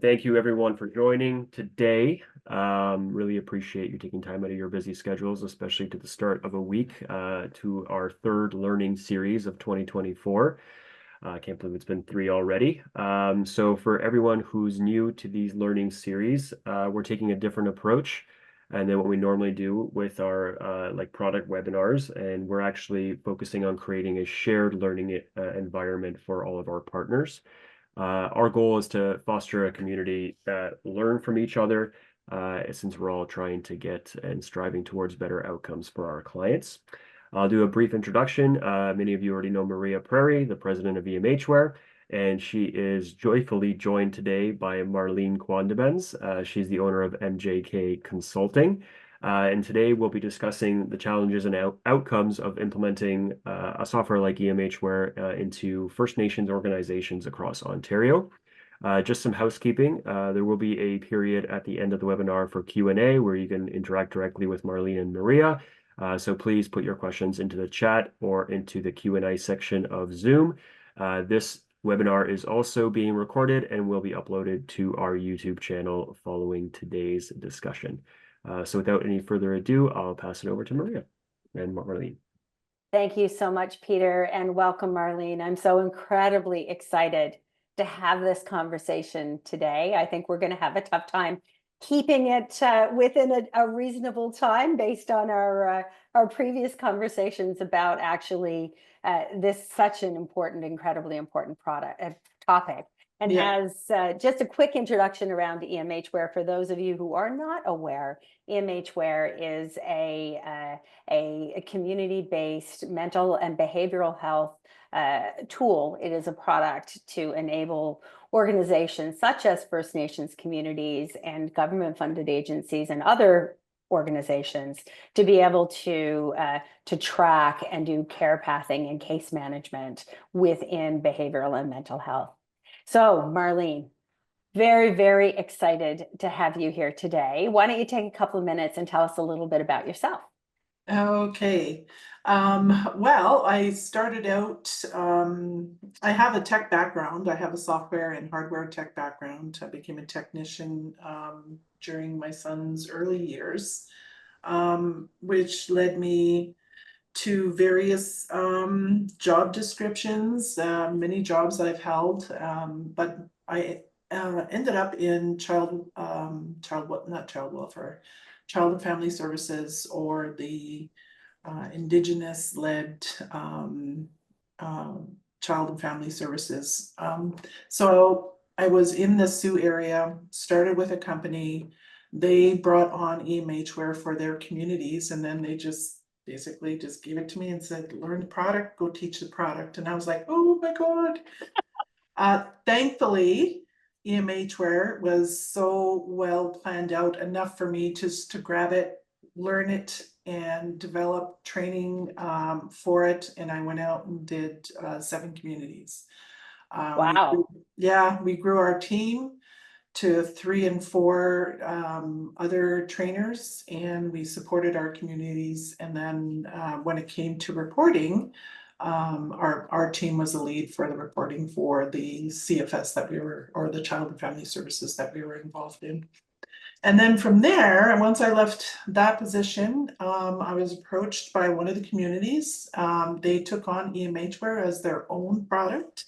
Thank you everyone for joining today. Really appreciate you taking time out of your busy schedules, especially to the start of a week, to our third learning series of 2024. I can't believe it's been three already. So for everyone who's new to these learning series, we're taking a different approach than what we normally do with our product webinars, and we're actually focusing on creating a shared learning environment for all of our partners. Our goal is to foster a community that learn from each other, since we're all trying to get and striving towards better outcomes for our clients. I'll do a brief introduction. Many of you already know Maria Prairie, the president of EMHware, and she is joyfully joined today by Marlene Quandebens. She's the owner of MJK Consulting. And today we'll be discussing the challenges and outcomes of implementing a software like EMHware into First Nations organizations across Ontario. Just some housekeeping. There will be a period at the end of the webinar for Q&A where you can interact directly with Marlene and Maria. So please put your questions into the chat or into the Q&A section of Zoom. This webinar is also being recorded and will be uploaded to our YouTube channel following today's discussion. So without any further ado, I'll pass it over to Maria and Marlene. Thank you so much, Peter, and welcome, Marlene. I'm so incredibly excited to have this conversation today. I think we're going to have a tough time keeping it within a reasonable time based on our previous conversations about actually this such an important, incredibly important topic. And as just a quick introduction around EMHware, for those of you who are not aware, EMHware is a community-based mental and behavioral health tool. It is a product to enable organizations such as First Nations communities and government-funded agencies and other organizations to be able to track and do care pathing and case management within behavioral and mental health. So, Marlene, very, very excited to have you here today. Why don't you take a couple of minutes and tell us a little bit about yourself? Okay. Well, I started out, I have a tech background. I have a software and hardware tech background. I became a technician during my son's early years, which led me to various job descriptions, many jobs I've held, but I ended up in child and family services, or the Indigenous-led child and family services. So I was in the Sioux area, started with a company. They brought on EMHware for their communities, and then they basically just gave it to me and said, learn the product, go teach the product. And I was like, oh my God. Thankfully, EMHware was so well planned out, enough for me just to grab it, learn it, and develop training for it. And I went out and did 7 communities. Wow. We grew our team to 3 and 4 other trainers, and we supported our communities. And then when it came to reporting, our team was the lead for the reporting for the CFS or the Child and Family Services that we were involved in. And then from there, and once I left that position, I was approached by one of the communities. They took on EMHware as their own product.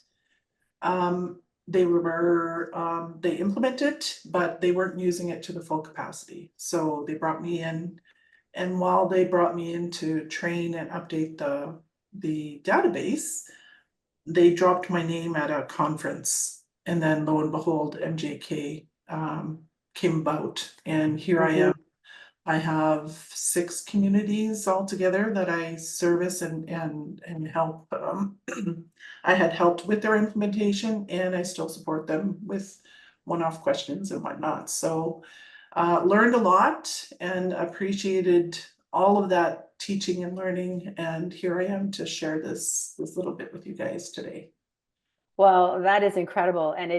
They implemented it, but they weren't using it to the full capacity. So they brought me in, and while they brought me in to train and update the database, they dropped my name at a conference, and then lo and behold, MJK came about, and here I am. I have 6 communities altogether that I service and help. I had helped with their implementation, and I still support them with one-off questions and whatnot. So learned a lot and appreciated all of that teaching and learning. And here I am to share this little bit with you guys today. Well, that is incredible. And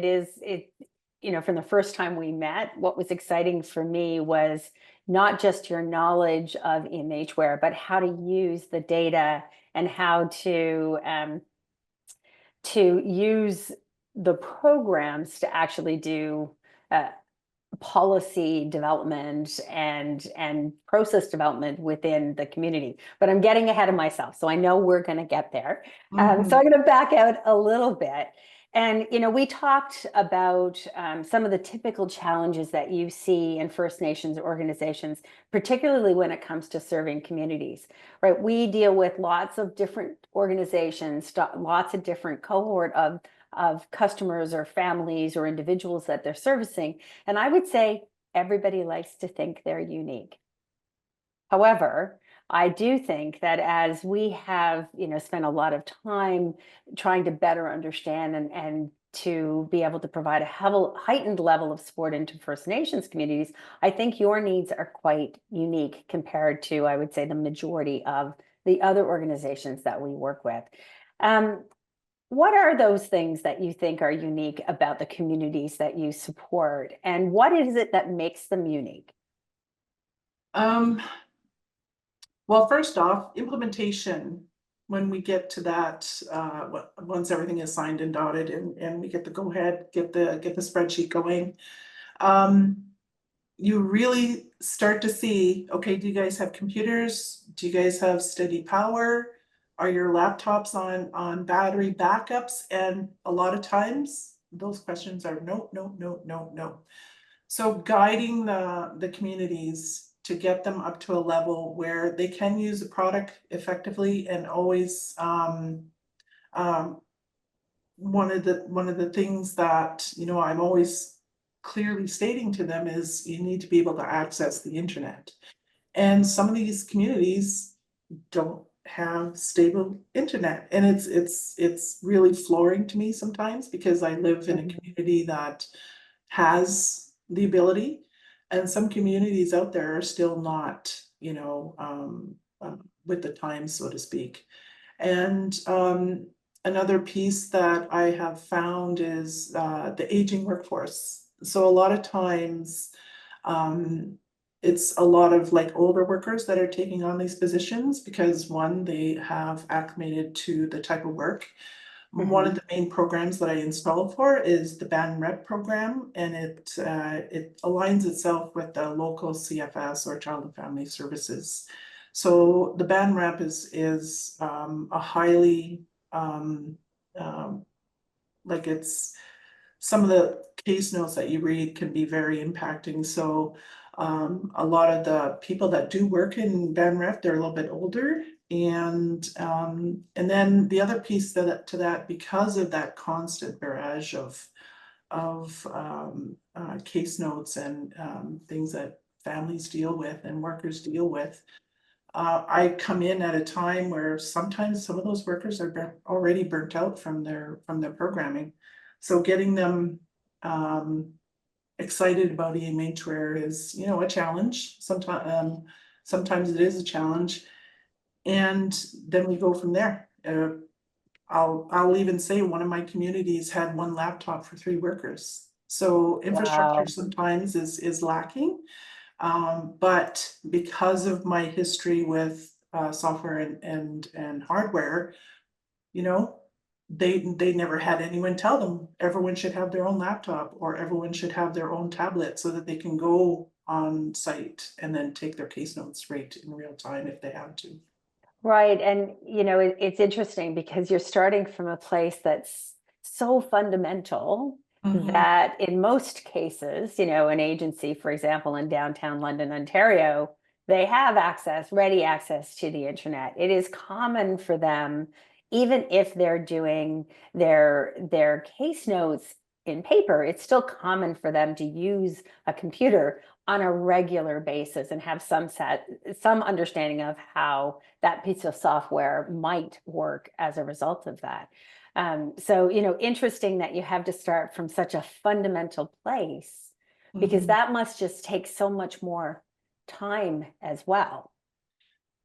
from the first time we met, what was exciting for me was not just your knowledge of EMHware, but how to use the data and how to use the programs to actually do policy development and process development within the community. But I'm getting ahead of myself, so I know we're going to get there. So I'm going to back out a little bit. And, we talked about some of the typical challenges that you see in First Nations organizations, particularly when it comes to serving communities, right? We deal with lots of different organizations, lots of different cohort of customers or families or individuals that they're servicing. And I would say everybody likes to think they're unique. However, I do think that as we have, spent a lot of time trying to better understand and to be able to provide a heightened level of support into First Nations communities, I think your needs are quite unique compared to, I would say, the majority of the other organizations that we work with. What are those things that you think are unique about the communities that you support, and what is it that makes them unique? Well, first off, implementation, when we get to that, once everything is signed and dotted and we get the go ahead, get the spreadsheet going, you really start to see, okay, do you guys have computers? Do you guys have steady power? Are your laptops on battery backups? And a lot of times those questions are no, no, no, no, no. So guiding the communities to get them up to a level where they can use the product effectively, and always one of the things that I'm always clearly stating to them is you need to be able to access the internet. And some of these communities don't have stable internet, and it's really flooring to me sometimes, because I live in a community that has the ability, and some communities out there are still not, with the times, so to speak. And another piece that I have found is the aging workforce. So a lot of times, it's a lot of like older workers that are taking on these positions because, one, they have acclimated to the type of work. One of the main programs that I installed for is the band rep program, and it aligns itself with the local CFS, or Child and Family Services. So the band rep is a highly like, it's some of the case notes that you read can be very impacting. So a lot of the people that do work in band rep, they're a little bit older. And then the other piece to that, because of that constant barrage of case notes and things that families deal with and workers deal with, I come in at a time where sometimes some of those workers are already burnt out from their programming. So getting them excited about EMHware is, a challenge. Sometimes it is a challenge, and then we go from there. I'll even say one of my communities had one laptop for 3 workers. So infrastructure sometimes is lacking. But because of my history with software and hardware, they never had anyone tell them everyone should have their own laptop or everyone should have their own tablet, so that they can go on site and then take their case notes right in real time if they have to. Right. And, it's interesting because you're starting from a place that's so fundamental that in most cases, an agency, for example, in downtown London, Ontario, they have ready access to the internet. It is common for them, even if they're doing their case notes in paper, it's still common for them to use a computer on a regular basis and have some understanding of how that piece of software might work as a result of that. So, interesting that you have to start from such a fundamental place, because that must just take so much more time as well.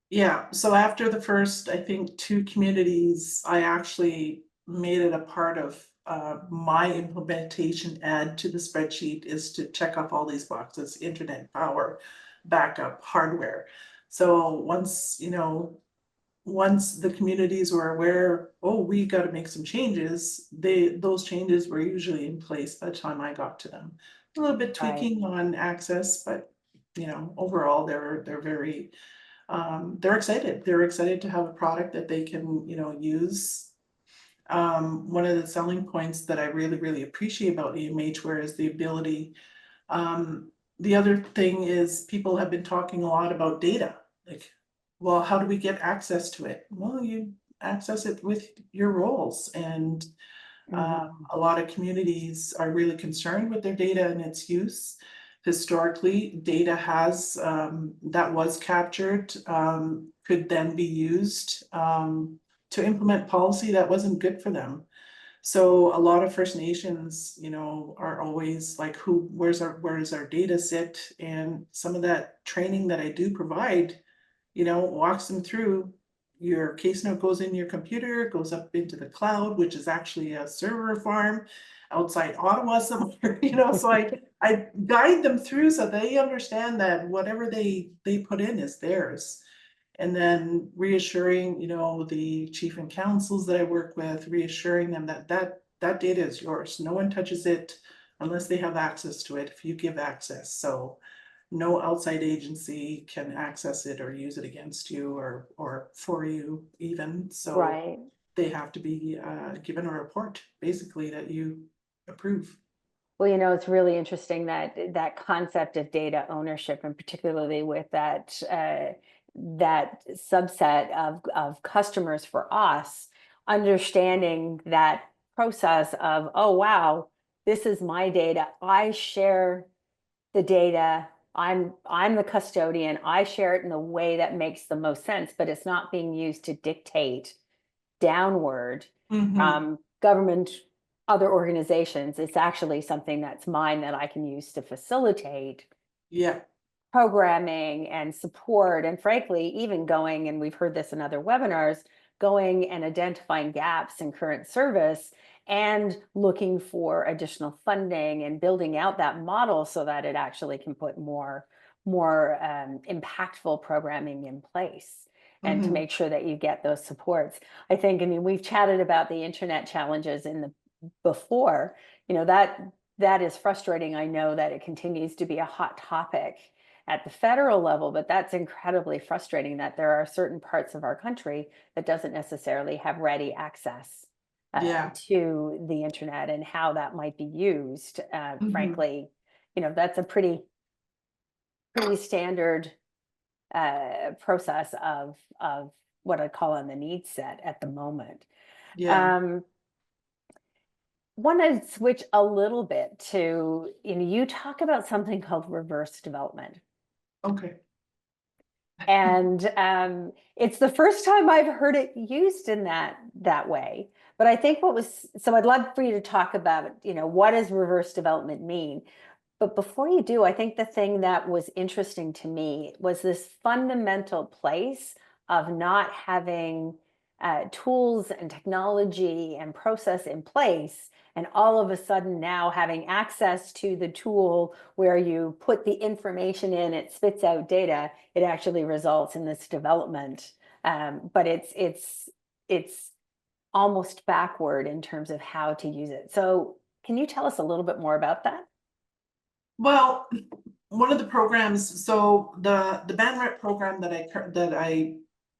Yeah, so after the first, I think, 2 communities, I actually made it a part of my implementation add to the spreadsheet is to check off all these boxes: internet, power, backup, hardware. So once the communities were aware, oh, we got to make some changes, those changes were usually in place by the time I got to them. a little bit Right. tweaking on access, but overall, they're very, they're excited. They're excited to have a product that they can, use. One of the selling points that I really, really appreciate about EMHware is the ability. The other thing is people have been talking a lot about data. Like, well, how do we get access to it? Well, you access it with your roles, and Mhm. a lot of communities are really concerned with their data and its use. Historically, data that was captured could then be used to implement policy that wasn't good for them. So a lot of First Nations, are always like, where does our data sit? And some of that training that I do provide, walks them through. Your case note goes in your computer, goes up into the cloud, which is actually a server farm outside Ottawa somewhere, so I guide them through so they understand that whatever they put in is theirs. And then reassuring, the chief and councils that I work with, reassuring them that data is yours. No one touches it unless they have access to it, if you give access. So no outside agency can access it or use it against you or for you even. So Right. they have to be given a report, basically, that you approve. Well, it's really interesting that that concept of data ownership, and particularly with that subset of customers for us, understanding that process of, oh wow, this is my data. I share the data. I'm the custodian. I share it in the way that makes the most sense, but it's not being used to dictate downward Mm-hmm. from government, other organizations. It's actually something that's mine that I can use to facilitate Yeah. programming and support. And frankly, even going, and we've heard this in other webinars, going and identifying gaps in current service and looking for additional funding and building out that model so that it actually can put more impactful programming in place and to Mm-hmm. make sure that you get those supports. I mean, we've chatted about the internet challenges in the before, that is frustrating. I know that it continues to be a hot topic at the federal level, but that's incredibly frustrating that there are certain parts of our country that doesn't necessarily have ready access Yeah. to the internet and how that might be used. Mm-hmm. Frankly, that's a pretty standard process of what I call on the needs set at the moment. Yeah. Um, Want to switch a little bit to, you talk about something called reverse development. Okay. And it's the first time I've heard it used in that way. But I think so I'd love for you to talk about, what does reverse development mean? But before you do, I think the thing that was interesting to me was this fundamental place of not having tools and technology and process in place, and all of a sudden now having access to the tool where you put the information in, it spits out data, it actually results in this development. But it's almost backward in terms of how to use it. So can you tell us a little bit more about that? Well, one of the programs, so the band rep program that I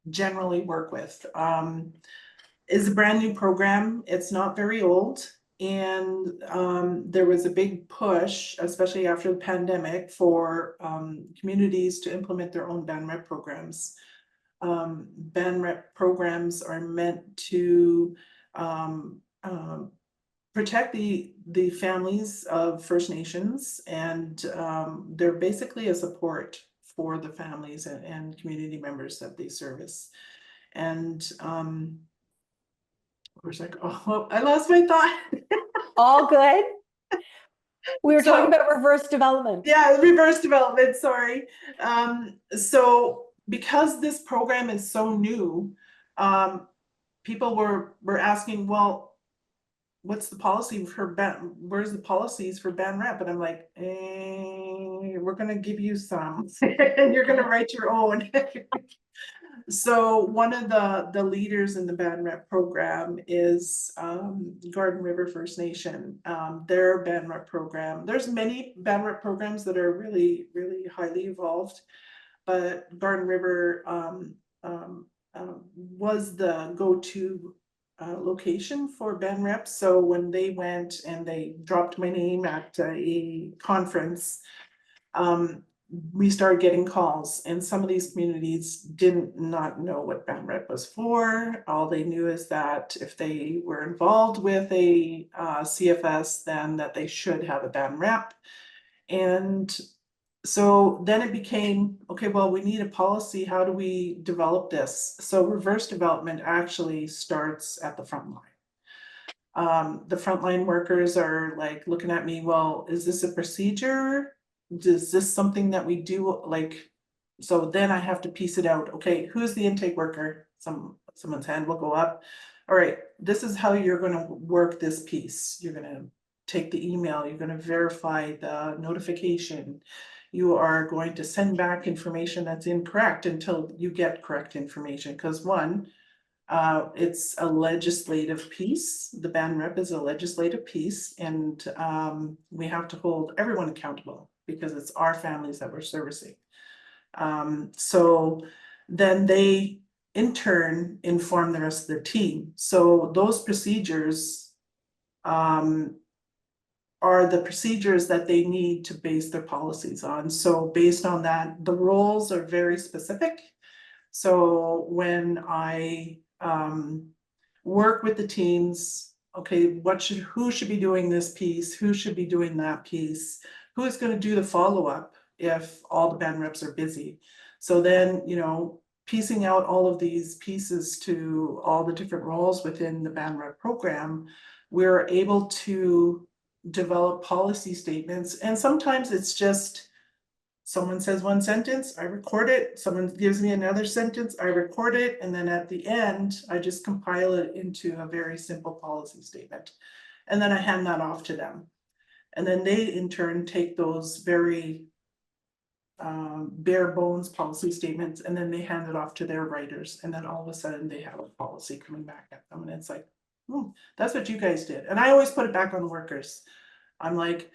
generally work with is a brand new program. It's not very old. And there was a big push, especially after the pandemic, for communities to implement their own band rep programs. Band rep programs are meant to um, protect the families of First Nations, and they're basically a support for the families and community members that they service. And of course, like, oh, I lost my thought. All good. We were talking So about reverse development. yeah, reverse development, sorry. So because this program is so new, people were asking, well, what's the policy for where's the policies for band rep? And I'm like, we're gonna give you some and you're gonna write your own. So one of the leaders in the band rep program is Garden River First Nation. Their band rep program, there's many band rep programs that are really, really highly evolved, but Garden River was the go-to location for band reps. So when they went and they dropped my name at a conference, we started getting calls, and some of these communities didn't not know what band rep was for. All they knew is that if they were involved with a CFS, then that they should have a band rep. And so then it became, okay, well, we need a policy. How do we develop this? So reverse development actually starts at the front line. The frontline workers are like looking at me, well, is this a procedure? Is this something that we do? Like, so then I have to piece it out. Okay, who's the intake worker? Someone's hand will go up. All right, this is how you're gonna work this piece. You're gonna take the email, you're gonna verify the notification. You are going to send back information that's incorrect until you get correct information. Because one, it's a legislative piece. The band rep is a legislative piece, and we have to hold everyone accountable because it's our families that we're servicing. So then they in turn inform the rest of their team. So those procedures are the procedures that they need to base their policies on. So based on that, the roles are very specific. So when I work with the teams, okay, who should be doing this piece? Who should be doing that piece? Who's going to do the follow-up if all the band reps are busy? So then, you know, piecing out all of these pieces to all the different roles within the band rep program, we're able to develop policy statements. And sometimes it's just someone says one sentence, I record it, someone gives me another sentence, I record it, and then at the end, I just compile it into a very simple policy statement. And then I hand that off to them. And then they in turn take those very bare bones policy statements, and then they hand it off to their writers. And then all of a sudden they have a policy coming back at them. And it's like, that's what you guys did. And I always put it back on the workers. I'm like,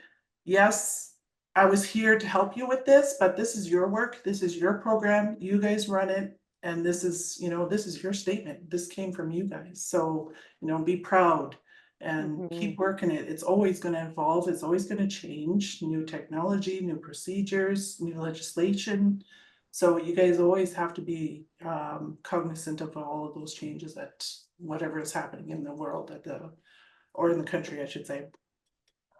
yes, I was here to help you with this, but this is your work. This is your program. You guys run it. And this is, you know, this is your statement. This came from you guys. So, you know, be proud and keep working it. It's always going to evolve. It's always going to change. New technology, new procedures, new legislation. So you guys always have to be cognizant of all of those changes that whatever is happening in the world or in the country, I should say.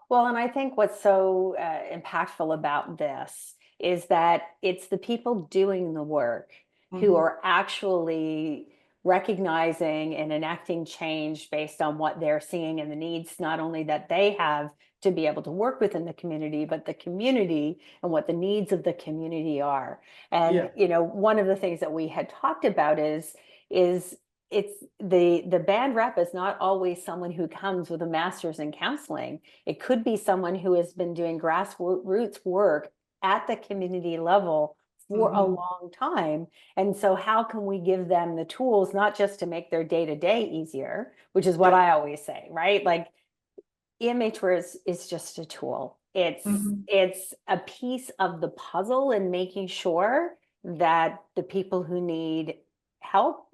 Well, and I think what's so impactful about this is that it's the people doing the work who are actually recognizing and enacting change based on what they're seeing and the needs, not only that they have to be able to work within the community, but the community and what the needs of the community are. And, you know, one of the things that we had talked about is it's the band rep is not always someone who comes with a master's in counseling. It could be someone who has been doing grassroots work at the community level for a long time. And so how can we give them the tools, not just to make their day-to-day easier, which is what I always say, right? Like EMH is just a tool. It's a piece of the puzzle in making sure that the people who need help,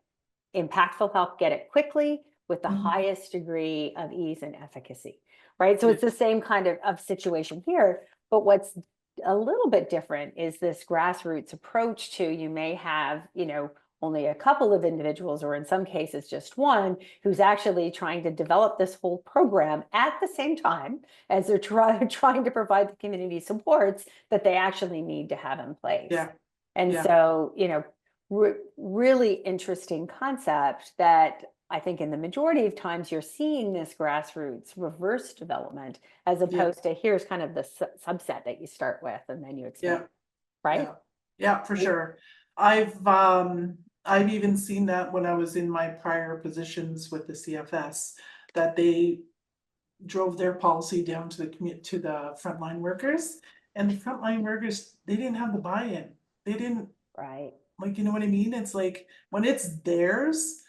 impactful help, get it quickly with the highest degree of ease and efficacy, right? So it's the same kind of situation here, but what's a little bit different is this grassroots approach to, you may have, you know, only a couple of individuals, or in some cases just one, who's actually trying to develop this whole program at the same time as they're trying to provide the community supports that they actually need to have in place. And so, you know, really interesting concept that I think in the majority of times you're seeing this grassroots reverse development, as opposed to here's kind of the subset that you start with and then you expand, right? Yeah, for sure. I've even seen that when I was in my prior positions with the CFS, that they drove their policy down to the frontline workers, and the frontline workers, they didn't have the buy-in. They didn't. Right. Like, you know what I mean? It's like, when it's theirs,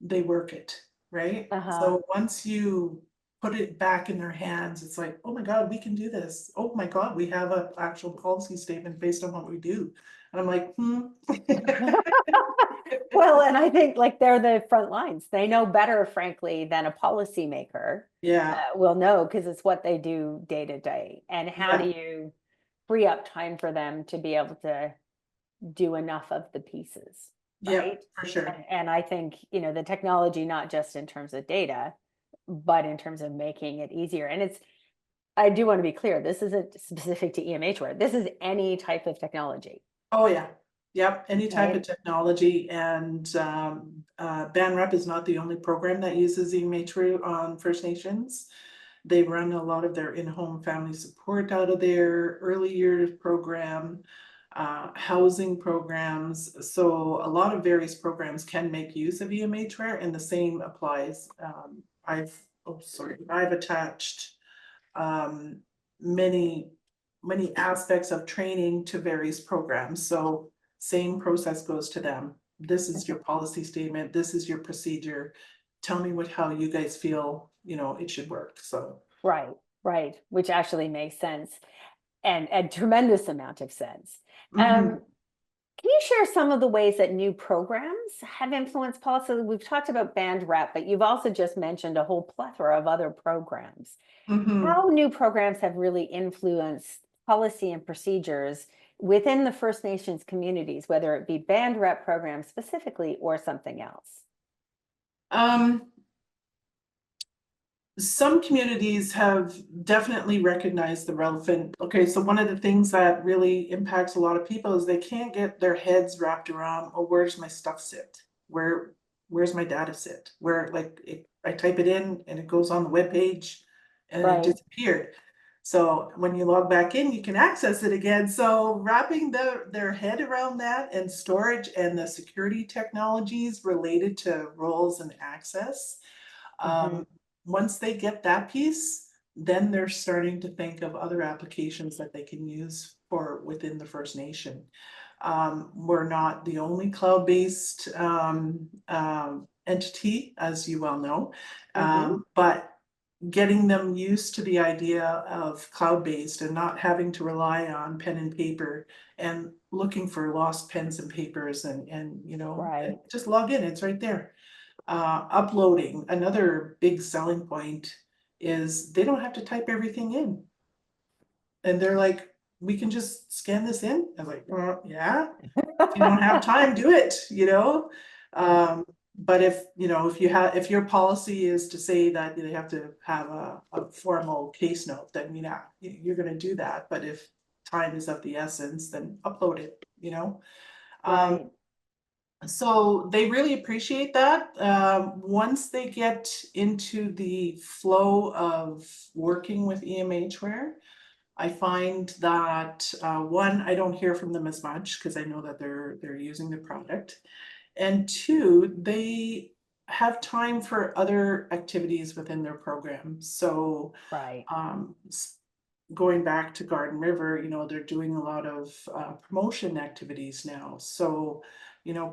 they work it, right? Uh-huh. So once you put it back in their hands, it's like, oh my God, we can do this. Oh my God, we have an actual policy statement based on what we do. And I'm like, Well, and I think like they're the front lines. They know better, frankly, than a policymaker Yeah, will know because it's what they do day to day. And how do yeah, you free up time for them to be able to do enough of the pieces, yeah, right? for sure. And I think, the technology, not just in terms of data, but in terms of making it easier. And I do want to be clear, this isn't specific to EMHware. This is any type of technology, Oh, yeah. Yep, any type of right? technology, and BandRep is not the only program that uses eMatrix on First Nations. They run a lot of their in-home family support out of their early years program, housing programs. So a lot of various programs can make use of EMHware, and the same applies. I've attached um, many, many aspects of training to various programs. So same process goes to them. This is your policy statement. This is your procedure. Tell me how you guys feel, it should work. So. Right, right, which actually makes sense and a tremendous amount of sense. Mhm. Can you share some of the ways that new programs have influenced policy? We've talked about band rep, but you've also just mentioned a whole plethora of other programs. Mhm. How new programs have really influenced policy and procedures within the First Nations communities, whether it be band rep programs specifically or something else? Um, some communities have definitely recognized the relevant. Okay, so one of the things that really impacts a lot of people is they can't get their heads wrapped around, oh, where's my stuff sit? Where's my data sit? Where, like, I type it in and it goes on the web page and it Right. disappeared. So when you log back in, you can access it again. So wrapping their head around that, and storage and the security technologies related to roles and access. Mm-hmm. Once they get that piece, then they're starting to think of other applications that they can use for within the First Nation. We're not the only cloud-based entity, as you well know, Mm-hmm. but getting them used to the idea of cloud-based and not having to rely on pen and paper and looking for lost pens and papers, and Right. just log in, it's right there. Uploading, another big selling point is they don't have to type everything in. And they're like, we can just scan this in. I was like, yeah, if you don't have time, do it. But if your policy is to say that they have to have a formal case note, then you're gonna do that. But if time is of the essence, then upload it. Um, Right. so they really appreciate that. Once they get into the flow of working with EMHware, I find that one, I don't hear from them as much because I know that they're using the product. And two, they have time for other activities within their program. So Right. um, going back to Garden River, they're doing a lot of promotion activities now. So,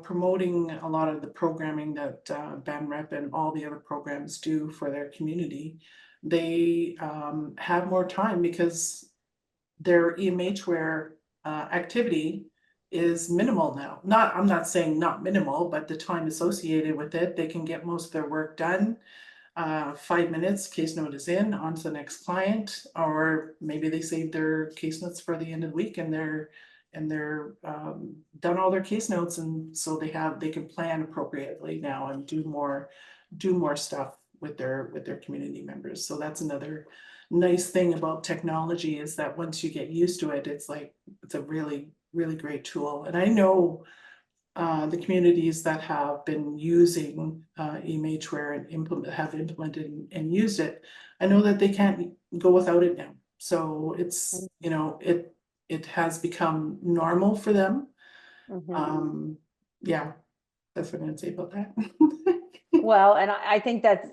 promoting a lot of the programming that BandRep and all the other programs do for their community, they have more time because their EMHware activity is minimal now. I'm not saying not minimal, but the time associated with it, they can get most of their work done. 5 minutes, case note is in, on to the next client, or maybe they save their case notes for the end of the week and they're done all their case notes, and so they can plan appropriately now and do more stuff with their community members. So that's another nice thing about technology, is that once you get used to it, it's a really, really great tool. And I know the communities that have been using EMHware and have implemented and used it, I know that they can't go without it now. So it's, it has become normal for them. Mm-hmm. Yeah, that's what I'm gonna say about that. Well, and I think that's,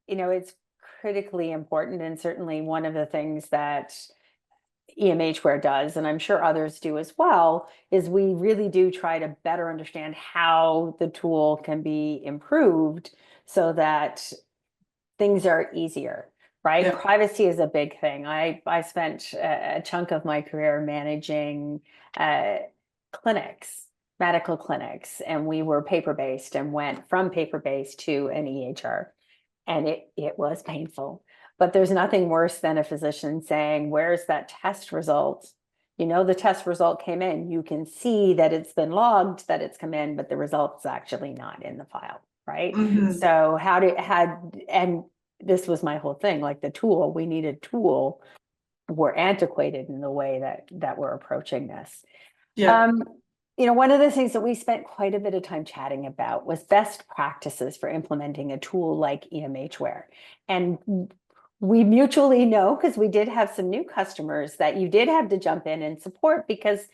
it's critically important, and certainly one of the things that EMHware does, and I'm sure others do as well, is we really do try to better understand how the tool can be improved so that things are easier, right? Yeah. Privacy is a big thing. I spent a chunk of my career managing uh, clinics, medical clinics, and we were paper-based and went from paper-based to an EHR. And it was painful. But there's nothing worse than a physician saying, where's that test result? You know, the test result came in. You can see that it's been logged, that it's come in, but the result's actually not in the file, right? Mhm. So and this was my whole thing, like the tool, we need a tool. We're antiquated in the way that we're approaching this. Yeah. Um, you know, one of the things that we spent quite a bit of time chatting about was best practices for implementing a tool like EMHware. And we mutually know, because we did have some new customers, that you did have to jump in and support, because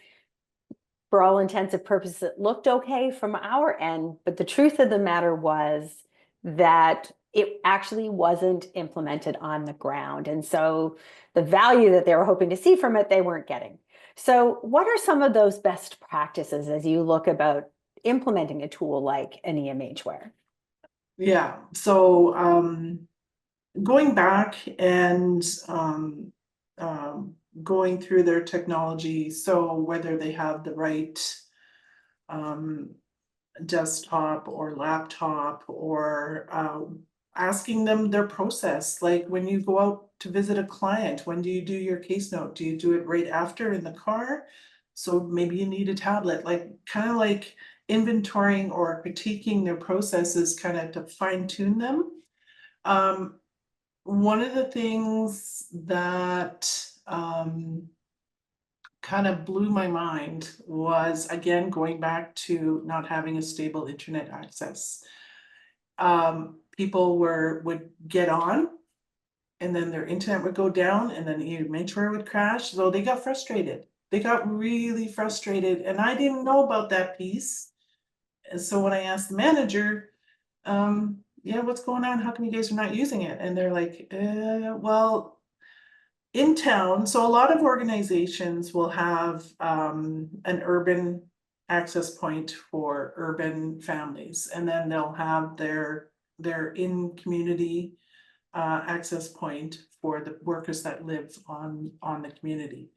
for all intensive purposes, it looked okay from our end. But the truth of the matter was that it actually wasn't implemented on the ground. And so the value that they were hoping to see from it, they weren't getting. So what are some of those best practices as you look about implementing a tool like an EMHware? Yeah. So going back and going through their technology, so whether they have the right um, desktop or laptop, or asking them their process. Like when you go out to visit a client, when do you do your case note? Do you do it right after in the car? So maybe you need a tablet, like kind of like inventorying or critiquing their processes kind of to fine tune them. Um, One of the things that kind of blew my mind was, again, going back to not having a stable internet access. People would get on, and then their internet would go down, and then EMHware would crash. So they got frustrated. They got really frustrated, and I didn't know about that piece. And so when I asked the manager, yeah, what's going on? How come you guys are not using it? And they're like, well, in town, so a lot of organizations will have an urban access point for urban families, and then they'll have their in community access point for the workers that live on the community.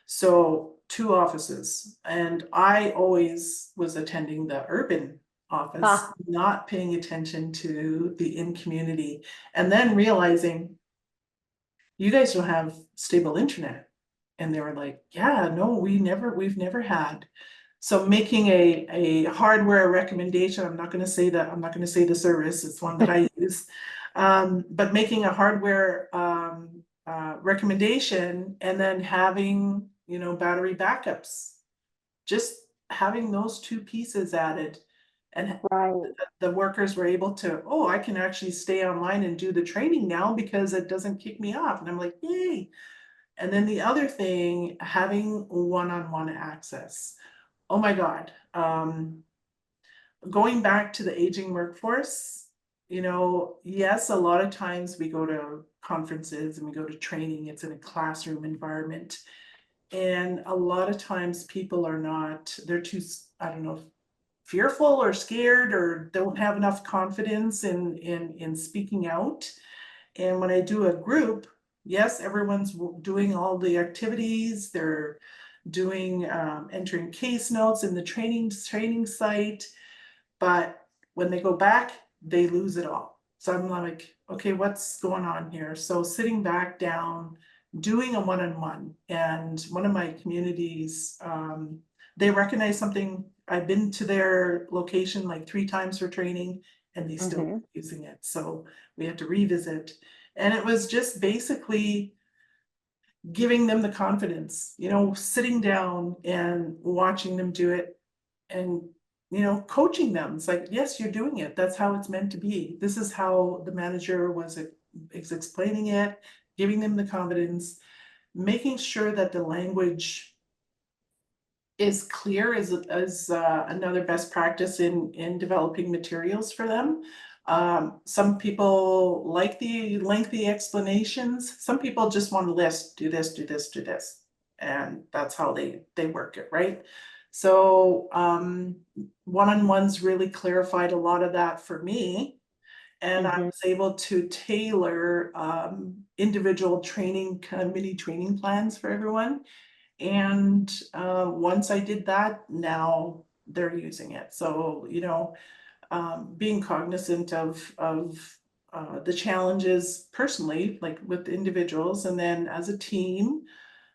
So two offices, and I always was attending the urban office, Ah, not paying attention to the in community, and then realizing, you guys don't have stable internet. And they were like, yeah, no, we've never had. So making a hardware recommendation, I'm not gonna say that, I'm not gonna say the service, it's one that I use. But making a hardware recommendation, and then having, battery backups. Just having those two pieces added, and right. the workers were able to, oh, I can actually stay online and do the training now because it doesn't kick me off. And I'm like, yay. And then the other thing, having one-on-one access. Oh my God. Going back to the aging workforce, yes, a lot of times we go to conferences and we go to training, it's in a classroom environment. And a lot of times people are not, they're too, I don't know, fearful or scared, or don't have enough confidence in speaking out. And when I do a group, yes, everyone's doing all the activities, they're doing entering case notes in the training site, but when they go back, they lose it all. So I'm like, okay, what's going on here? So sitting back down, doing a one-on-one, and one of my communities, they recognize something. I've been to their location like 3 times for training, and they still Mhm. using it. So we had to revisit. And it was just basically giving them the confidence, sitting down and watching them do it, and coaching them. It's like, yes, you're doing it. That's how it's meant to be. This is how the manager is explaining it, giving them the confidence, making sure that the language is clear is another best practice in developing materials for them. Some people like the lengthy explanations. Some people just want to list, do this, do this, do this. and that's how they work it, right? So one-on-ones really clarified a lot of that for me. And I Mhm. was able to tailor individual training, kind of mini training plans for everyone. And once I did that, now they're using it. So, you know, being cognizant of the challenges personally, like with individuals, and then as a team,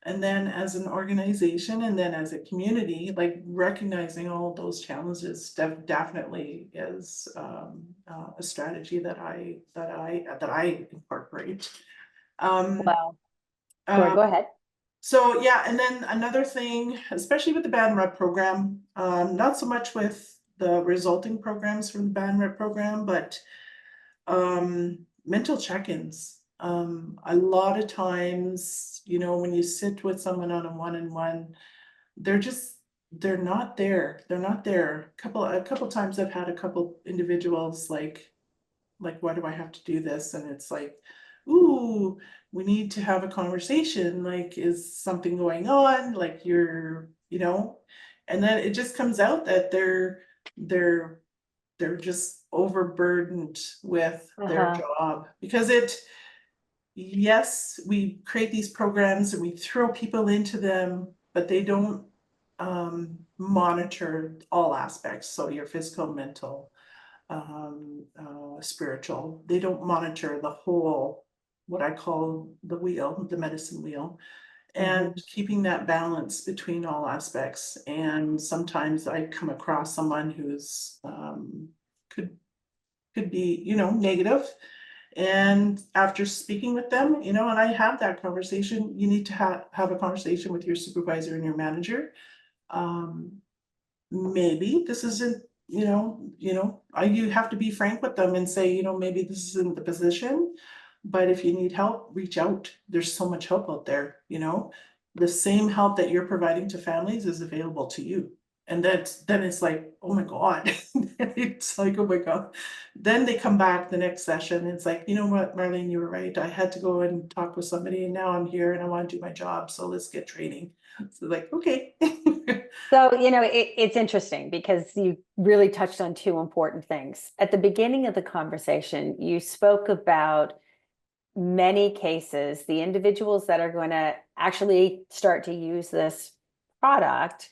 and then as an organization, and then as a community, like recognizing all of those challenges definitely is a strategy that I incorporate. Um, Wow. uh, Go ahead. so yeah, and then another thing, especially with the band rep program, not so much with the resulting programs from the band rep program, but mental check-ins. A lot of times, you know, when you sit with someone on a one-on-one, they're just they're not there. They're not there. A couple times I've had a couple individuals like, why do I have to do this? And it's like, ooh, we need to have a conversation. Like, is something going on? Like you know, and then it just comes out that they're they're just overburdened with their Uh-huh. job because yes, we create these programs and we throw people into them, but they don't monitor all aspects. So your physical, mental, spiritual. They don't monitor the whole, what I call the wheel, the medicine wheel, and Mhm. keeping that balance between all aspects. And sometimes I come across someone who's could could be, you know, negative. And after speaking with them, you know, and I have that conversation, you need to have a conversation with your supervisor and your manager. Um, maybe this isn't, you have to be frank with them and say, you know, maybe this isn't the position, but if you need help, reach out. There's so much help out there, you know. The same help that you're providing to families is available to you. And then it's like, oh my God. It's like, oh my God. Then they come back the next session. And it's like, you know what, Marlene, you were right. I had to go and talk with somebody and now I'm here and I want to do my job. So let's get training. So like, okay. So, it's interesting because you really touched on two important things. At the beginning of the conversation, you spoke about many cases, the individuals that are going to actually start to use this product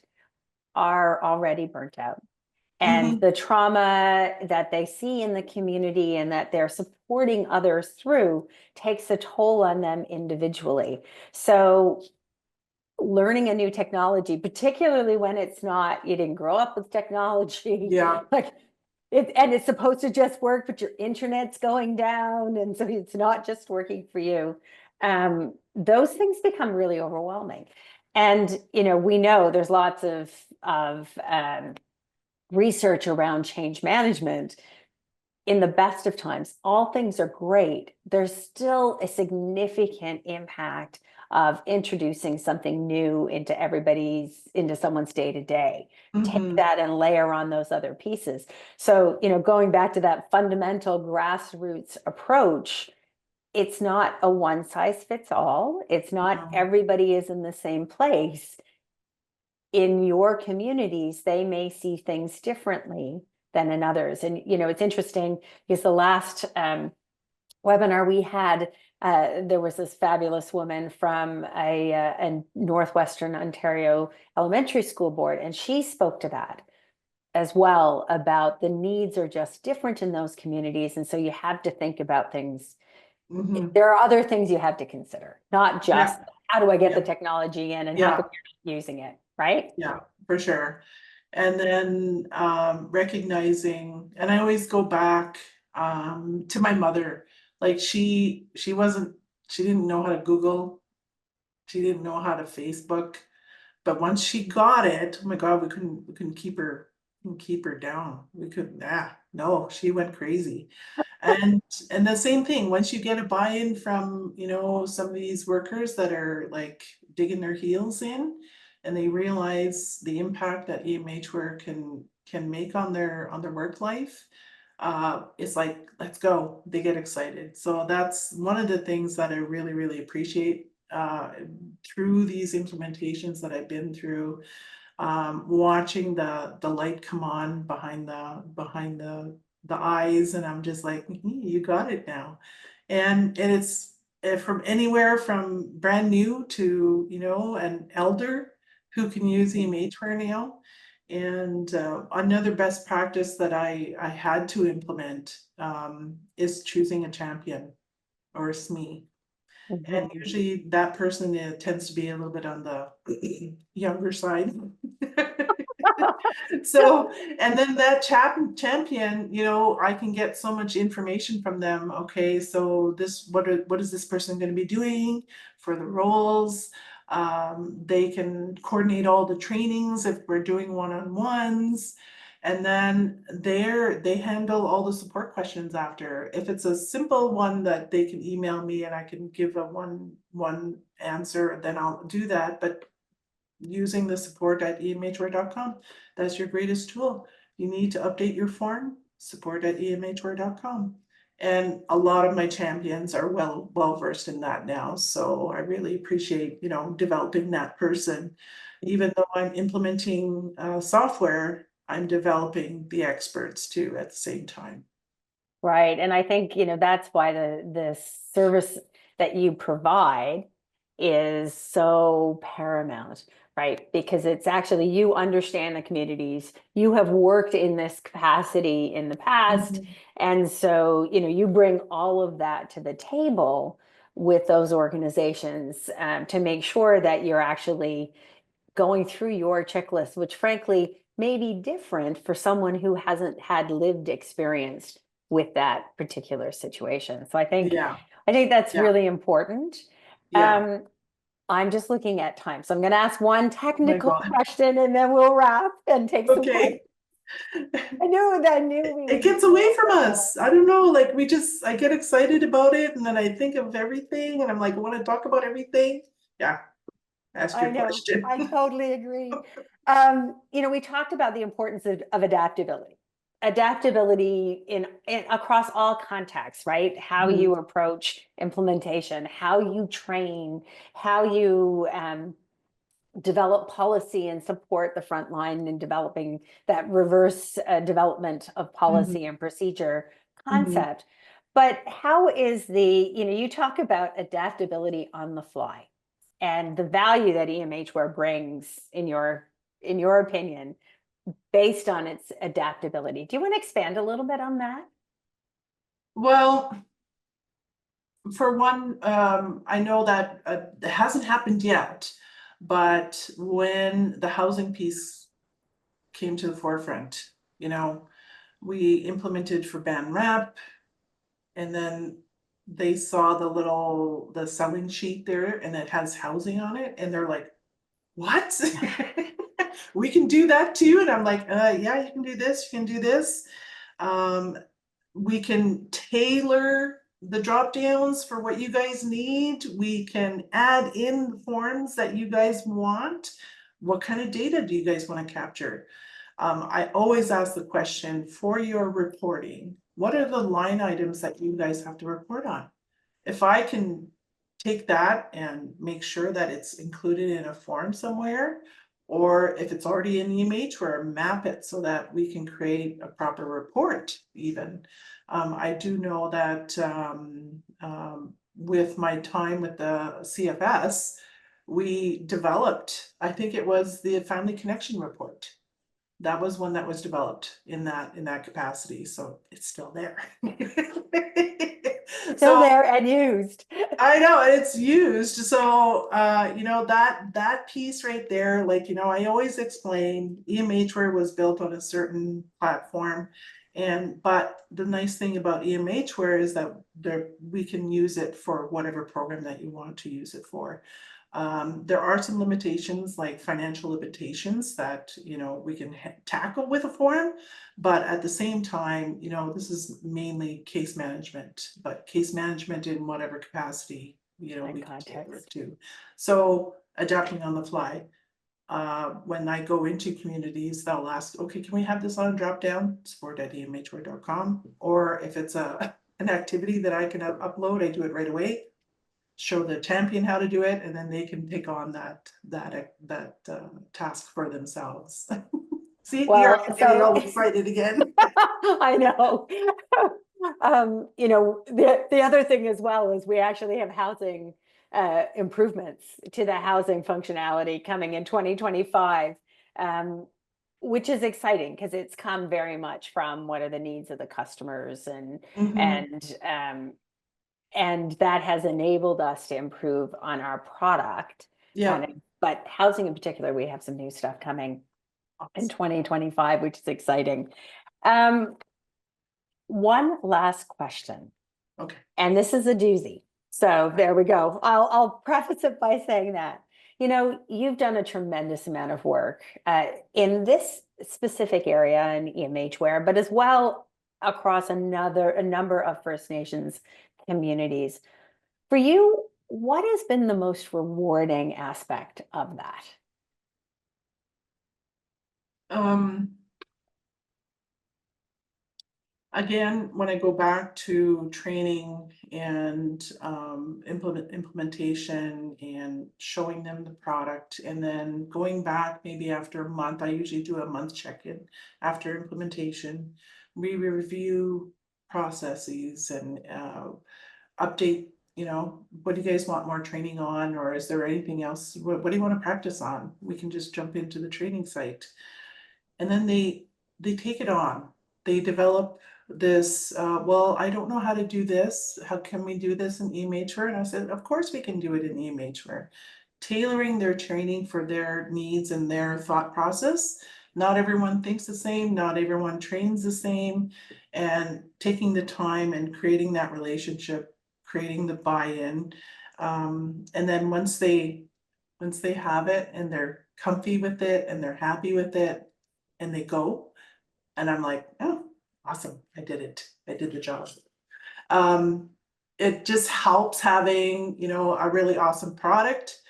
are already burnt out. And Mhm. the trauma that they see in the community and that they're supporting others through takes a toll on them individually. So learning a new technology, particularly when it's not, you didn't grow up with technology, Yeah. like and it's supposed to just work, but your internet's going down, and so it's not just working for you. Those things become really overwhelming. And we know there's lots of research around change management. In the best of times, all things are great. There's still a significant impact of introducing something new into someone's day to day. Take Mhm. that and layer on those other pieces. So, going back to that fundamental grassroots approach, it's not a one size fits all. It's not No. everybody is in the same place. In your communities, they may see things differently than in others. And, it's interesting because the last webinar we had, there was this fabulous woman from a Northwestern Ontario elementary school board, and she spoke to that as well about the needs are just different in those communities. And so you have to think about things. Mhm. There are other things you have to consider, not just Yeah. how do I get the Yeah. technology in and how Yeah. come you're not using it, right? Yeah, for sure. And then recognizing, and I always go back to my mother. Like she didn't know how to Google, she didn't know how to Facebook, but once she got it, oh my God, we couldn't keep her down. We couldn't, no, she went crazy. And the same thing, once you get a buy-in from, you know, some of these workers that are like digging their heels in and they realize the impact that EMH work can make on their work life, it's like, let's go. They get excited. So that's one of the things that I really, really appreciate through these implementations that I've been through, watching the light come on behind the eyes, and I'm just like, you got it now. And it's from anywhere from brand new to, an elder who can use EMHware now. And another best practice that I had to implement is choosing a champion or a SME. And Mhm. usually that person tends to be a little bit on the younger side. So, and then that champion, I can get so much information from them. Okay, so what is this person going to be doing for the roles? They can coordinate all the trainings if we're doing one-on-ones. And then they handle all the support questions after. If it's a simple one that they can email me and I can give a one answer, then I'll do that. But using the support at emhware.com, that's your greatest tool. You need to update your form, support at emhware.com. And a lot of my champions are well versed in that now. So I really appreciate, developing that person. Even though I'm implementing software, I'm developing the experts too at the same time. Right. And I think, that's why the service that you provide is so paramount, right? Because it's actually, you understand the communities, you have worked in this capacity in the past. Mhm. And so, you bring all of that to the table with those organizations to make sure that you're actually going through your checklist, which frankly may be different for someone who hasn't had lived experience with that particular situation. So Yeah, I think that's yeah, really important. yeah. Um, I'm just looking at time. So I'm going to ask one Oh my technical God. question and then we'll wrap and take some questions. Okay. I knew we It would gets away from us. I don't know, like I get excited about it and then I think of everything and I'm like, I want to talk about everything. Yeah, ask I your know, question. I totally agree. We talked about the importance of adaptability. Adaptability in across all contexts, right? How Mhm, you approach implementation, how you train, how you develop policy and support the front line in developing that reverse development of mhm, policy and procedure mhm. concept. But how is you talk about adaptability on the fly and the value that EMHware brings in your opinion, based on its adaptability. Do you want to expand a little bit on that? Well, for one, I know that it hasn't happened yet, but when the housing piece came to the forefront, you know, we implemented for BAN-RAP, and then they saw the selling sheet there and it has housing on it, and they're like, what? We can do that too. And I'm like, yeah, you can do this, you can do this. Um, we can tailor the drop downs for what you guys need. We can add in the forms that you guys want. What kind of data do you guys want to capture? I always ask the question for your reporting, what are the line items that you guys have to report on? If I can take that and make sure that it's included in a form somewhere, or if it's already in EMHware, map it so that we can create a proper report even. I do know that with my time with the CFS, we developed, I think it was the Family Connection Report. That was one that was developed in that capacity, so it's still there. Still So there and used. I know it's used, so that piece right there, like, I always explain EMHware was built on a certain platform. But the nice thing about EMHware is that we can use it for whatever program that you want to use it for. There are some limitations, like financial limitations, that we can tackle with a form, but at the same time, this is mainly case management, but case management in whatever capacity And we can tailor it context. to. So adapting on the fly. When I go into communities, they'll ask, okay, can we have this on drop down, support@emhware.com, or if it's an activity that I can upload, I do it right away. show the champion how to do it, and then they can take on that task for themselves. See, here Well, I'm getting so all excited again. I know. You know, the other thing as well is we actually have housing improvements to the housing functionality coming in 2025, which is exciting because it's come very much from what are the needs of the customers, Mhm. and that has enabled us to improve on our product kind Yeah. of. But housing in particular, we have some new stuff coming in 2025, which is exciting. Um, One last question, Okay. and this is a doozy. So there we go. I'll preface it by saying that, you know, you've done a tremendous amount of work in this specific area in EMHware, but as well across a number of First Nations communities. For you, what has been the most rewarding aspect of that? Um, Again, when I go back to training and implementation and showing them the product, and then going back maybe after a month, I usually do a month check-in after implementation. We review processes and update, what do you guys want more training on, or is there anything else? What do you want to practice on? We can just jump into the training site. And then they take it on. They develop this, well, I don't know how to do this. How can we do this in EMHware? And I said, of course we can do it in EMHware. Tailoring their training for their needs and their thought process. Not everyone thinks the same, not everyone trains the same, and taking the time and creating that relationship, creating the buy-in. And then once they have it and they're comfy with it and they're happy with it, and they go, and I'm like, oh, awesome, I did it, I did the job. Um, it just helps having, a really awesome product,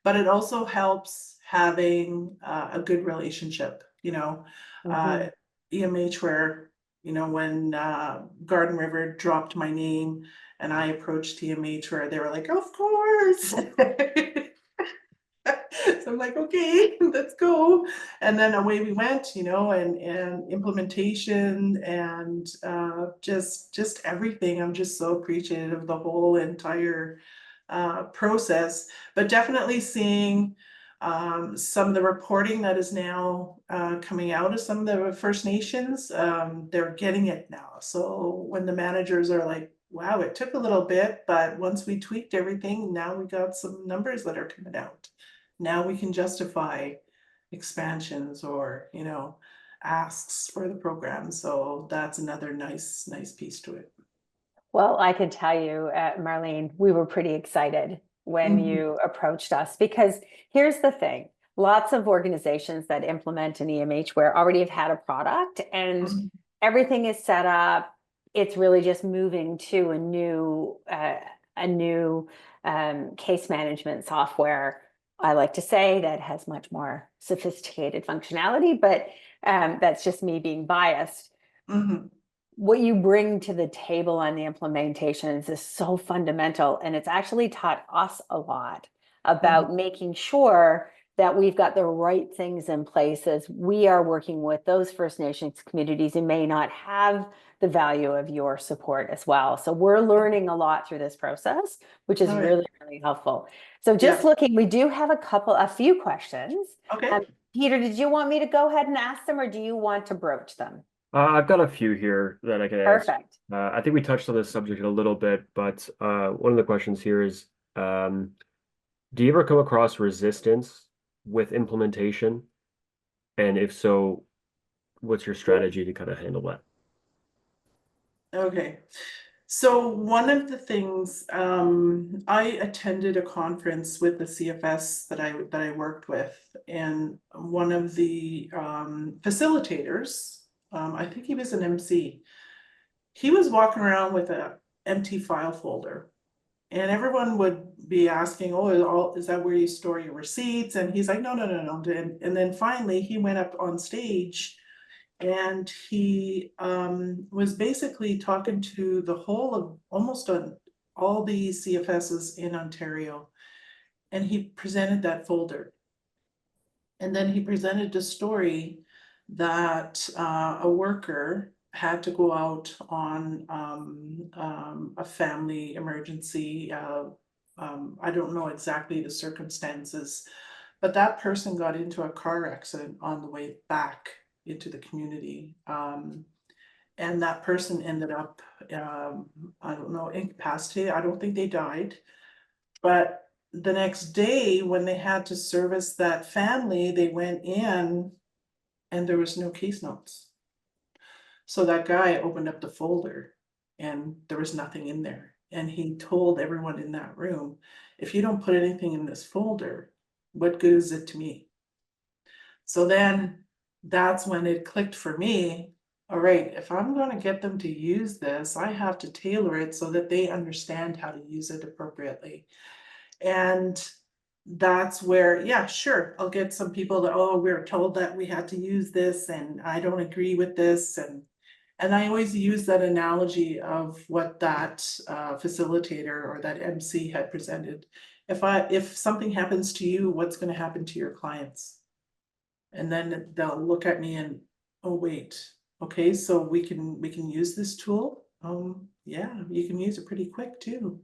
but it also helps having a good relationship, Mhm. EMH where, when Garden River dropped my name and I approached EMH where they were like, of course. So I'm like, okay, let's go. And then away we went, and implementation and just everything. I'm just so appreciative of the whole entire process, but definitely seeing some of the reporting that is now coming out of some of the First Nations, they're getting it now. So when the managers are like, wow, it took a little bit, but once we tweaked everything, now we got some numbers that are coming out. Now we can justify expansions or, asks for the program. So that's another nice piece to it. Well, I can tell you, Marlene, we were pretty excited when Mhm. you approached us because here's the thing. Lots of organizations that implement an EMHware already have had a product and Mhm. everything is set up. It's really just moving to a new case management software. I like to say that has much more sophisticated functionality, but that's just me being biased. Mhm. What you bring to the table on the implementations is so fundamental, and it's actually taught us a lot Mhm. about making sure that we've got the right things in place as we are working with those First Nations communities who may not have the value of your support as well. So we're learning a lot through this process, which is Oh, yeah. really helpful. So just Yeah. looking, we do have a few questions. Okay. Peter, did you want me to go ahead and ask them, or do you want to broach them? I've got a few here that I can answer. Perfect. I think we touched on this subject a little bit, but one of the questions here is, um, do you ever come across resistance with implementation? And if so, what's your strategy to kind of handle that? Okay. So one of the things, I attended a conference with the CFS that I worked with, and one of the facilitators, I think he was an MC, he was walking around with a empty file folder. And everyone would be asking, oh, is that where you store your receipts? And he's like, no, no, no, no. And then finally he went up on stage and he was basically talking to the whole of almost all the CFSs in Ontario, and he presented that folder. And then he presented a story that a worker had to go out on a family emergency. I don't know exactly the circumstances, but that person got into a car accident on the way back into the community. And that person ended up, I don't know, incapacitated. I don't think they died. But the next day, when they had to service that family, they went in and there was no case notes. So that guy opened up the folder and there was nothing in there. And he told everyone in that room, if you don't put anything in this folder, what good is it to me? So then that's when it clicked for me. All right, if I'm going to get them to use this, I have to tailor it so that they understand how to use it appropriately. And that's where, yeah, sure, I'll get some people that, oh, we were told that we had to use this and I don't agree with this. And I always use that analogy of what that facilitator or that MC had presented. If something happens to you, what's going to happen to your clients? And then they'll look at me and, oh, wait, okay, so we can use this tool. Yeah, you can use it pretty quick too.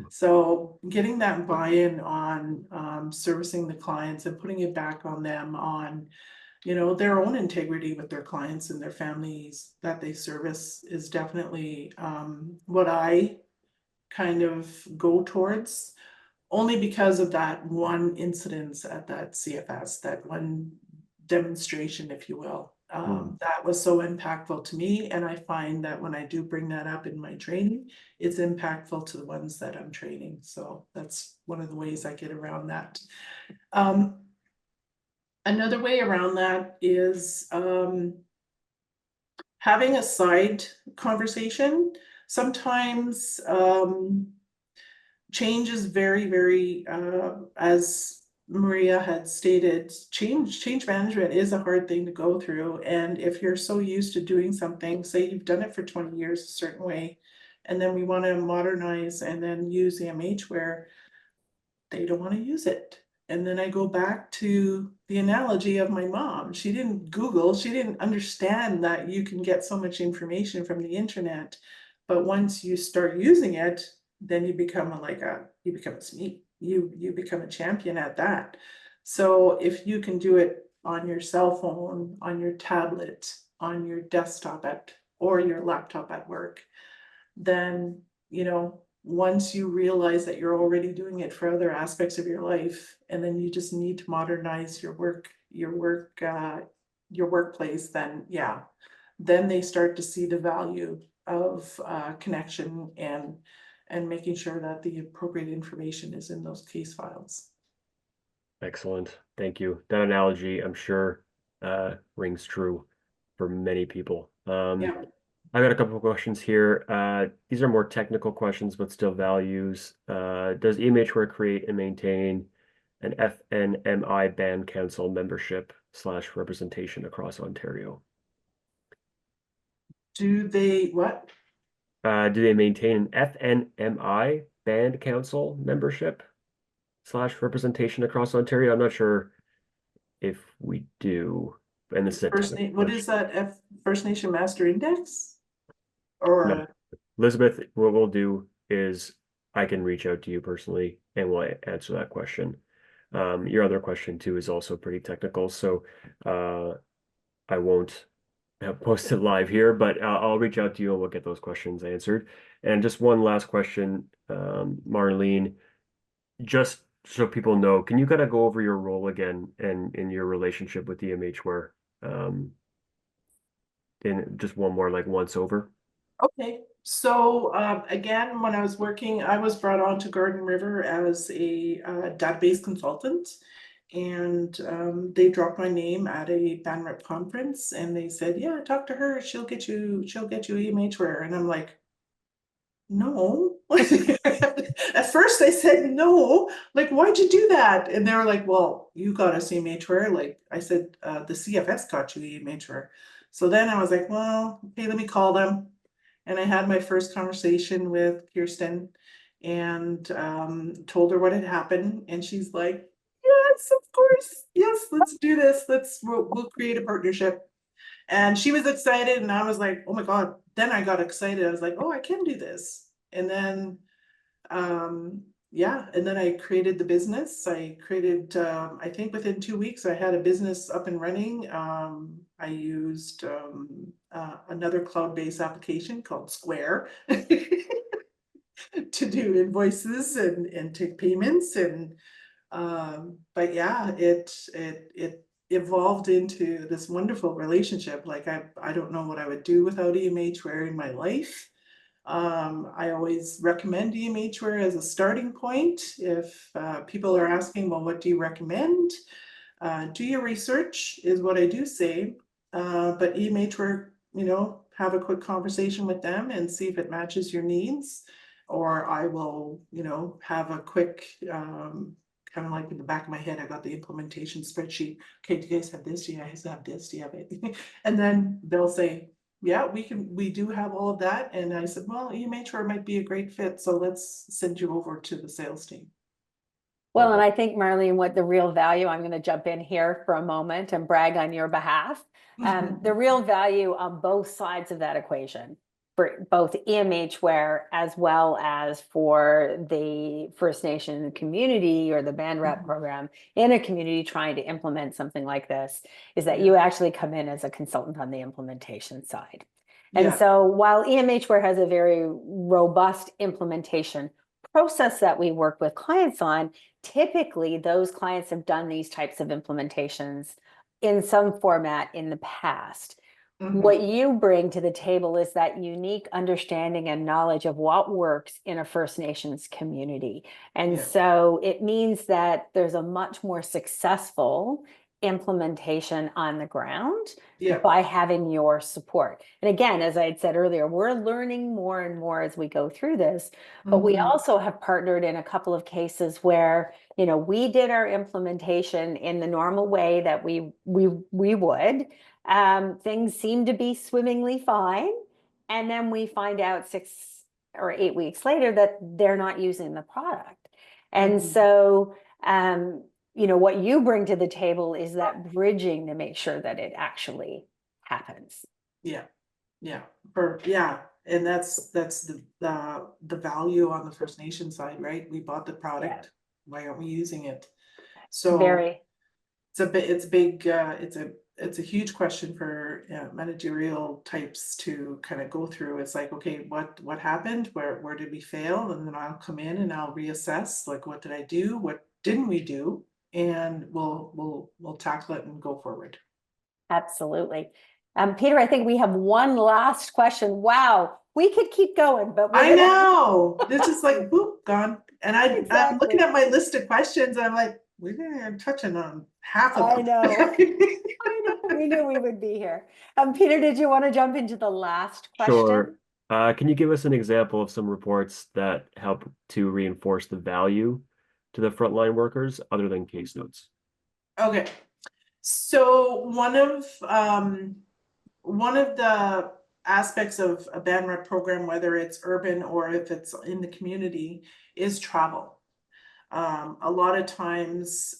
So getting that buy-in on servicing the clients and putting it back on them on, their own integrity with their clients and their families that they service is definitely what I kind of go towards, only because of that one incident at that CFS, that one demonstration, if you will. That was so impactful to me. And I find that when I do bring that up in my training, it's impactful to the ones that I'm training. So that's one of the ways I get around that. Another way around that is having a side conversation. Sometimes change is very, very, as Maria had stated, change management is a hard thing to go through. And if you're so used to doing something, say you've done it for 20 years a certain way, and then we want to modernize and then use EMH where they don't want to use it. And then I go back to the analogy of my mom. She didn't Google, she didn't understand that you can get so much information from the internet. But once you start using it, then you become a SME. You become a champion at that. So if you can do it on your cell phone, on your tablet, on your desktop or your laptop at work, then once you realize that you're already doing it for other aspects of your life, and then you just need to modernize your workplace, then yeah, then they start to see the value of connection and making sure that the appropriate information is in those case files. Excellent. Thank you. That analogy, I'm sure, rings true for many people. Yeah. I've got a couple of questions here. These are more technical questions, but still values. Does EMHware create and maintain an FNMI band council membership / representation across Ontario? Do they what? Do they maintain an FNMI band council membership / representation across Ontario? I'm not sure if we do. And this is a technical What question. is that? First Nation Master Index? No. Or Elizabeth, what we'll do is I can reach out to you personally and we'll answer that question. Your other question too is also pretty technical, so I won't post it live here, but I'll reach out to you and we'll get those questions answered. And just one last question, Marlene, just so people know, can you kind of go over your role again and in your relationship with EMHware? In just one more like once over. okay, so again, when I was working, I was brought on to Garden River as a database consultant, and they dropped my name at a band rep conference, and they said, "Yeah, talk to her. She'll get you EMHware." And I'm like, "No." At first, I said no. Like, why'd you do that? And they were like, "Well, you got us EMHware." Like I said, the CFS got you EMHware. So then I was like, "Well, okay, let me call them." And I had my first conversation with Kirsten, and told her what had happened, and she's like, yes, of course, yes, let's do this, we'll create a partnership. And she was excited, and I was like, oh my God. Then I got excited. I was like, oh, I can do this. And then, yeah, and then I created the business. I created, I think within 2 weeks, I had a business up and running. I used another cloud-based application called Square to do invoices and take payments. And but yeah, it evolved into this wonderful relationship. Like I don't know what I would do without EMH Ware in my life. I always recommend EMH Ware as a starting point. If people are asking, well, what do you recommend? Do your research is what I do say. But EMH Ware, have a quick conversation with them and see if it matches your needs. Or I will, have a quick kind of like in the back of my head, I got the implementation spreadsheet. Okay, do you guys have this? Do you guys have this? Do you have it? And then they'll say, yeah, we do have all of that. And I said, well, EMH Ware might be a great fit. So let's send you over to the sales team. Well, and I think, Marlene, what the real value, I'm going to jump in here for a moment and brag on your behalf. The real value on both sides of that equation, for both EMH Ware as well as for the First Nation community or the band rep program in a community trying to implement something like this, is that you actually come in as a consultant on the implementation side. And so while EMH Ware has a very robust implementation process that we work with clients on, typically those clients have done these types of implementations in some format in the past. What you bring to the table is that unique understanding and knowledge of what works in a First Nations community. And so it means that there's a much more successful implementation on the ground by having your support. And again, as I had said earlier, we're learning more and more as we go through this, but we also have partnered in a couple of cases where, we did our implementation in the normal way that we would. Things seem to be swimmingly fine. And then we find out 6 or 8 weeks later that they're not using the product. And so, what you bring to the table is that bridging to make sure that it actually happens. Yeah. And that's the value on the First Nation side, right? We bought the product. Why aren't we using it? So it's big. It's a huge question for managerial types to kind of go through. It's like, okay, what happened? Where did we fail? And then I'll come in and I'll reassess, like, what did I do? What didn't we do? And we'll tackle it and go forward. Absolutely. Peter, I think we have one last question. Wow, we could keep going, but I know this is like boop, gone. And I'm looking at my list of questions and I'm like, we're gonna touching on half of them. I know. We knew we would be here. Peter, did you want to jump into the last question? Sure. Can you give us an example of some reports that help to reinforce the value to the frontline workers other than case notes? Okay. So one of the aspects of a band rep program, whether it's urban or if it's in the community, is travel. A lot of times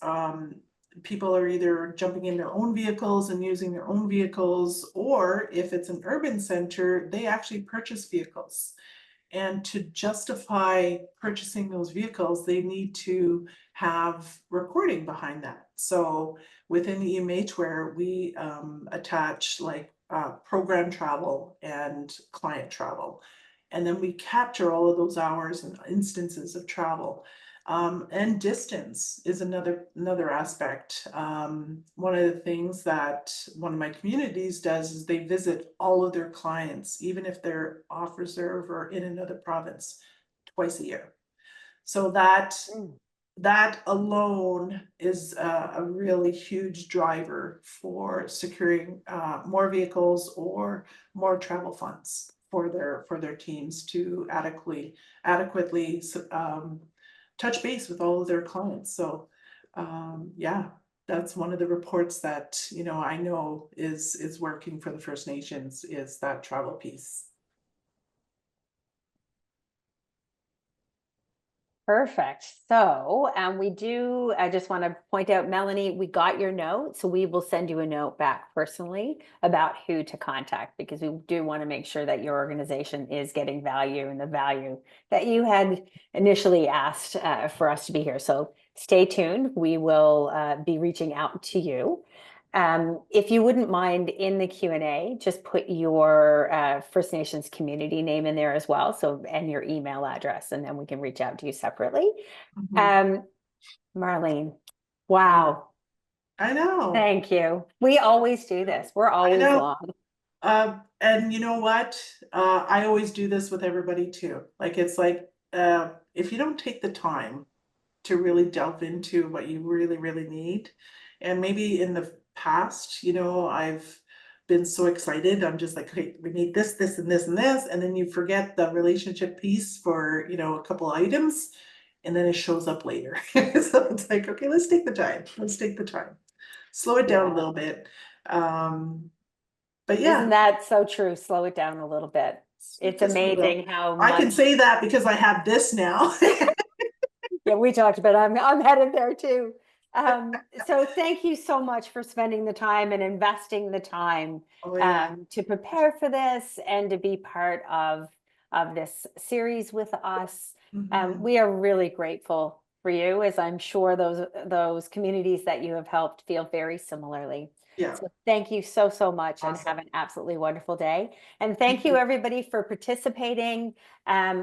people are either jumping in their own vehicles and using their own vehicles, or if it's an urban center, they actually purchase vehicles. And to justify purchasing those vehicles, they need to have reporting behind that. So within EMH Ware, we attach like program travel and client travel. And then we capture all of those hours and instances of travel. And distance is another aspect. One of the things that one of my communities does is they visit all of their clients, even if they're off reserve or in another province, twice a year. So that alone is a really huge driver for securing more vehicles or more travel funds for their teams to adequately touch base with all of their clients. So that's one of the reports that I know is working for the First Nations, is that travel piece. Perfect. So, I just want to point out, Melanie, we got your note. So we will send you a note back personally about who to contact, because we do want to make sure that your organization is getting value and the value that you had initially asked for us to be here. So stay tuned. We will be reaching out to you. If you wouldn't mind, in the Q&A, just put your First Nations community name in there as well. So, and your email address, and then we can reach out to you separately. Mhm. Marlene, wow. I know. Thank you. We always do this. We're I always know. long. And you know what? I always do this with everybody too. Like, it's like, if you don't take the time to really delve into what you really, really need, and maybe in the past, I've been so excited. I'm just like, okay, we need this, this, and this, and this, and then you forget the relationship piece for, a couple items, and then it shows up later. So it's like, okay, let's take the time. Let's take the time. Slow it down a Yeah. little bit. But Isn't yeah, that so true? Slow it down a little bit. It's just a little. amazing how I can much. say that because I have this now. Yeah, we talked about it. I'm headed there too. So thank you so much for spending the time and investing the time Oh yeah. to prepare for this and to be part of this series with us. Mhm. We are really grateful for you, as I'm sure those communities that you have helped feel very similarly. Yeah. So thank you so, so much, and Awesome. have an absolutely wonderful day. And You thank you, too. everybody, for participating.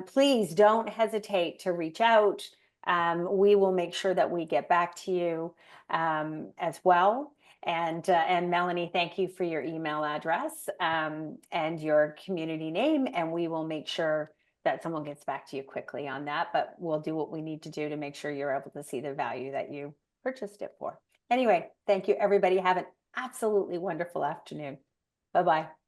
Please don't hesitate to reach out. We will make sure that we get back to you as well. And Melanie, thank you for your email address and your community name, and we will make sure that someone gets back to you quickly on that. But we'll do what we need to do to make sure you're able to see the value that you purchased it for. Anyway, thank you, everybody. Have an absolutely wonderful afternoon. Bye-bye.